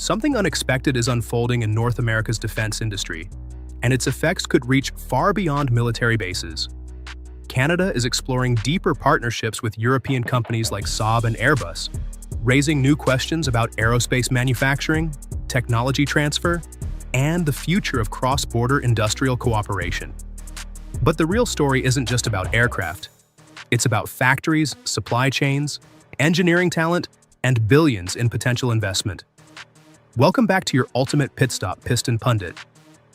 Something unexpected is unfolding in North America's defense industry, and its effects could reach far beyond military bases. Canada is exploring deeper partnerships with European companies like Saab and Airbus, raising new questions about aerospace manufacturing, technology transfer, and the future of cross-border industrial cooperation. But the real story isn't just about aircraft. It's about factories, supply chains, engineering talent, and billions in potential investment. Welcome back to your ultimate pit stop, Piston Pundit.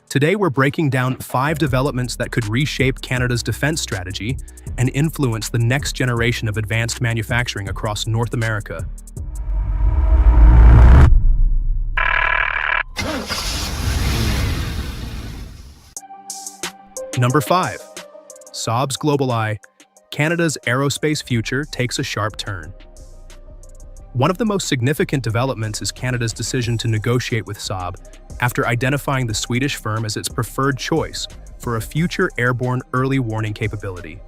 Today we're breaking down 5 developments that could reshape Canada's defense strategy and influence the next generation of advanced manufacturing across North America. Number 5. Saab's GlobalEye, Canada's aerospace future takes a sharp turn. One of the most significant developments is Canada's decision to negotiate with Saab after identifying the Swedish firm as its preferred choice for a future airborne early warning capability.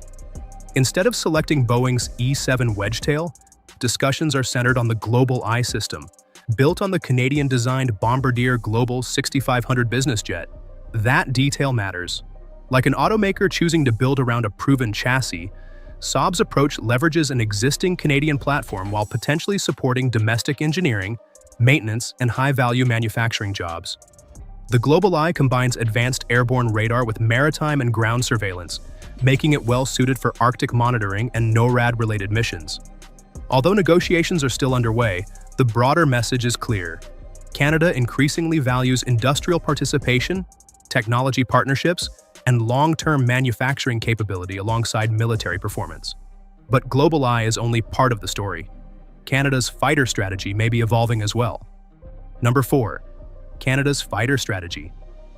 Instead of selecting Boeing's E-7 wedgetail, discussions are centered on the GlobalEye system, built on the Canadian-designed Bombardier Global 6500 business jet. That detail matters. Like an automaker choosing to build around a proven chassis, Saab's approach leverages an existing Canadian platform while potentially supporting domestic engineering, maintenance, and high-value manufacturing jobs. The GlobalEye combines advanced airborne radar with maritime and ground surveillance, making it well-suited for Arctic monitoring and NORAD-related missions. Although negotiations are still underway, the broader message is clear. Canada increasingly values industrial participation, technology partnerships, and long-term manufacturing capability alongside military performance. But GlobalEye is only part of the story. Canada's fighter strategy may be evolving as well. Number 4. Canada's fighter strategy.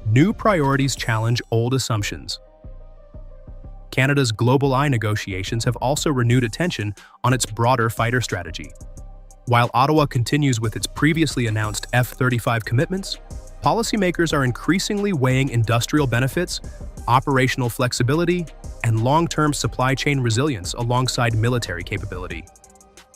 New priorities challenge old assumptions. Canada's GlobalEye negotiations have also renewed attention on its broader fighter strategy. While Ottawa continues with its previously announced F-35 commitments, policymakers are increasingly weighing industrial benefits, operational flexibility, and long-term supply chain resilience alongside military capability.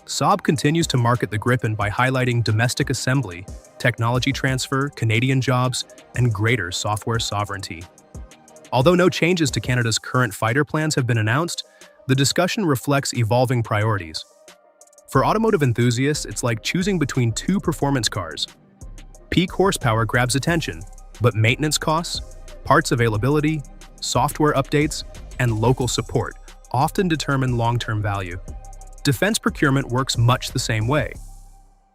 Saab continues to market the Gripen by highlighting domestic assembly, technology transfer, Canadian jobs, and greater software sovereignty. Although no changes to Canada's current fighter plans have been announced, the discussion reflects evolving priorities. For automotive enthusiasts, it's like choosing between 2 performance cars. Peak horsepower grabs attention, but maintenance costs, parts availability, software updates, and local support often determine long-term value. Defense procurement works much the same way.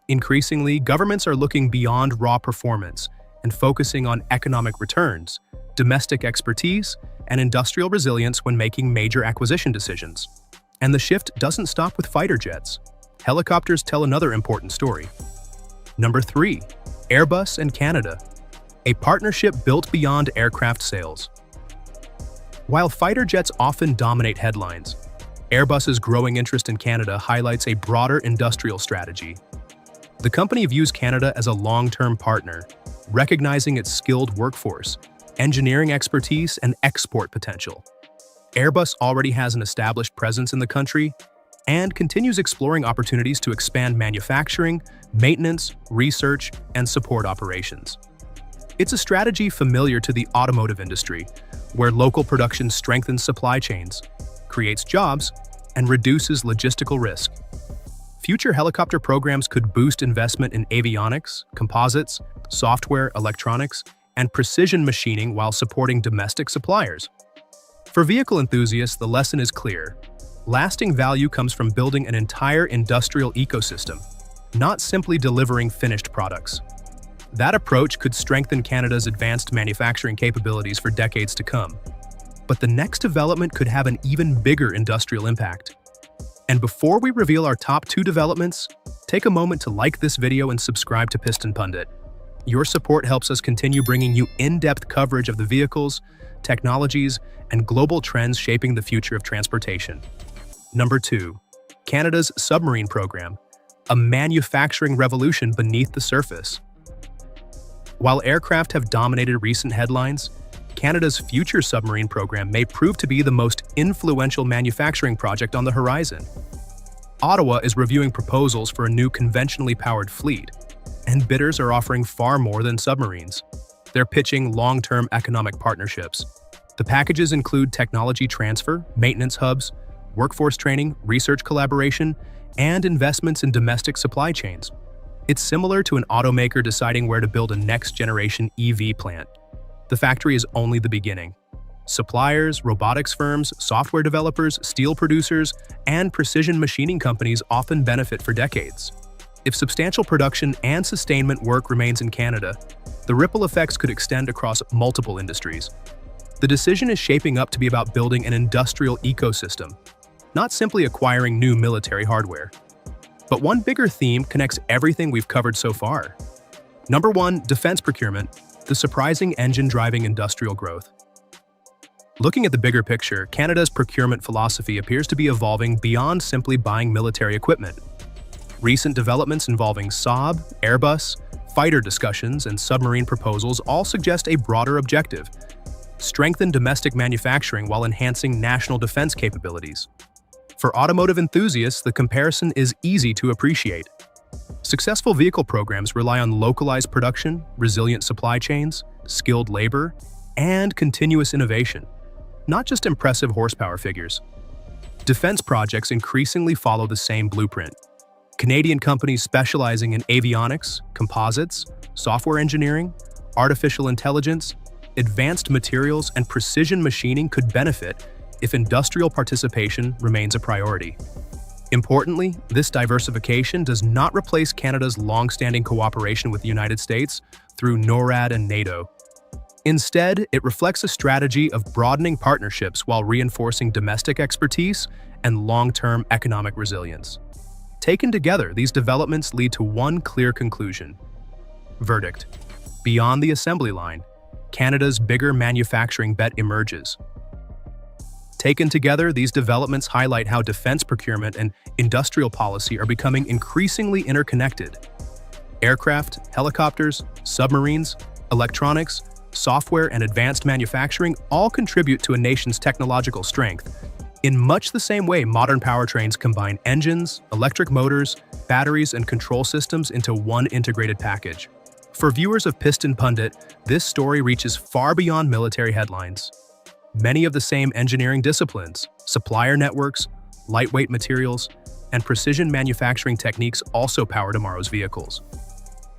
Increasingly, governments are looking beyond raw performance and focusing on economic returns, domestic expertise, and industrial resilience when making major acquisition decisions. And the shift doesn't stop with fighter jets. Helicopters tell another important story. Number 3. Airbus and Canada, a partnership built beyond aircraft sales. While fighter jets often dominate headlines, Airbus's growing interest in Canada highlights a broader industrial strategy. The company views Canada as a long-term partner, recognizing its skilled workforce, engineering expertise, and export potential. Airbus already has an established presence in the country and continues exploring opportunities to expand manufacturing, maintenance, research, and support operations. It's a strategy familiar to the automotive industry, where local production strengthens supply chains, creates jobs, and reduces logistical risk. Future helicopter programs could boost investment in avionics, composites, software, electronics, and precision machining while supporting domestic suppliers. For vehicle enthusiasts, the lesson is clear. Lasting value comes from building an entire industrial ecosystem, not simply delivering finished products. That approach could strengthen Canada's advanced manufacturing capabilities for decades to come. But the next development could have an even bigger industrial impact. And before we reveal our top 2 developments, take a moment to like this video and subscribe to Piston Pundit. Your support helps us continue bringing you in-depth coverage of the vehicles, technologies, and global trends shaping the future of transportation. Number 2. Canada's Submarine program, a manufacturing revolution beneath the surface. While aircraft have dominated recent headlines, Canada's future submarine program may prove to be the most influential manufacturing project on the horizon. Ottawa is reviewing proposals for a new conventionally powered fleet, and bidders are offering far more than submarines. They're pitching long-term economic partnerships. The packages include technology transfer, maintenance hubs, workforce training, research collaboration, and investments in domestic supply chains. It's similar to an automaker deciding where to build a next-generation EV plant. The factory is only the beginning. Suppliers, robotics firms, software developers, steel producers, and precision machining companies often benefit for decades. If substantial production and sustainment work remains in Canada, the ripple effects could extend across multiple industries. The decision is shaping up to be about building an industrial ecosystem, not simply acquiring new military hardware. But one bigger theme connects everything we've covered so far. Number 1, defense procurement, the surprising engine driving industrial growth. Looking at the bigger picture, Canada's procurement philosophy appears to be evolving beyond simply buying military equipment. Recent developments involving Saab, Airbus, fighter discussions, and submarine proposals all suggest a broader objective: strengthen domestic manufacturing while enhancing national defense capabilities. For automotive enthusiasts, the comparison is easy to appreciate. Successful vehicle programs rely on localized production, resilient supply chains, skilled labor, and continuous innovation, not just impressive horsepower figures. Defense projects increasingly follow the same blueprint. Canadian companies specializing in avionics, composites, software engineering, artificial intelligence, advanced materials, and precision machining could benefit if industrial participation remains a priority. Importantly, this diversification does not replace Canada's long-standing cooperation with the United States through NORAD and NATO. Instead, it reflects a strategy of broadening partnerships while reinforcing domestic expertise and long-term economic resilience. Taken together, these developments lead to one clear conclusion. Verdict: beyond the assembly line, Canada's bigger manufacturing bet emerges. Taken together, these developments highlight how defense procurement and industrial policy are becoming increasingly interconnected. Aircraft, helicopters, submarines, electronics, software, and advanced manufacturing all contribute to a nation's technological strength. In much the same way modern powertrains combine engines, electric motors, batteries, and control systems into one integrated package. For viewers of Piston Pundit, this story reaches far beyond military headlines. Many of the same engineering disciplines, supplier networks, lightweight materials, and precision manufacturing techniques also power tomorrow's vehicles.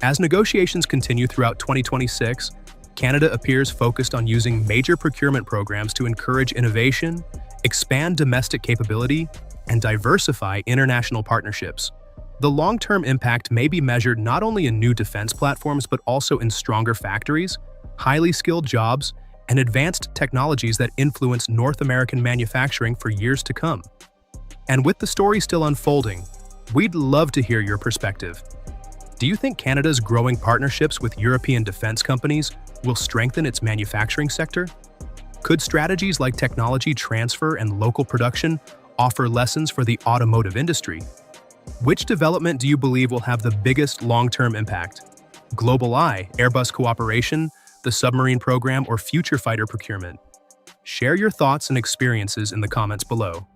As negotiations continue throughout 2026, Canada appears focused on using major procurement programs to encourage innovation, expand domestic capability, and diversify international partnerships. The long-term impact may be measured not only in new defense platforms but also in stronger factories, highly skilled jobs, and advanced technologies that influence North American manufacturing for years to come. And with the story still unfolding, we'd love to hear your perspective. Do you think Canada's growing partnerships with European defense companies will strengthen its manufacturing sector? Could strategies like technology transfer and local production offer lessons for the automotive industry? Which development do you believe will have the biggest long-term impact? GlobalEye, Airbus cooperation, the submarine program, or future fighter procurement? Share your thoughts and experiences in the comments below.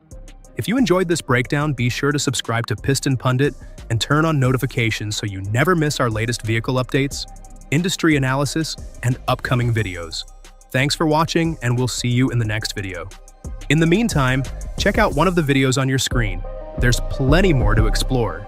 If you enjoyed this breakdown, be sure to subscribe to Piston Pundit and turn on notifications so you never miss our latest vehicle updates, industry analysis, and upcoming videos. Thanks for watching, and we'll see you in the next video. In the meantime, check out one of the videos on your screen. There's plenty more to explore.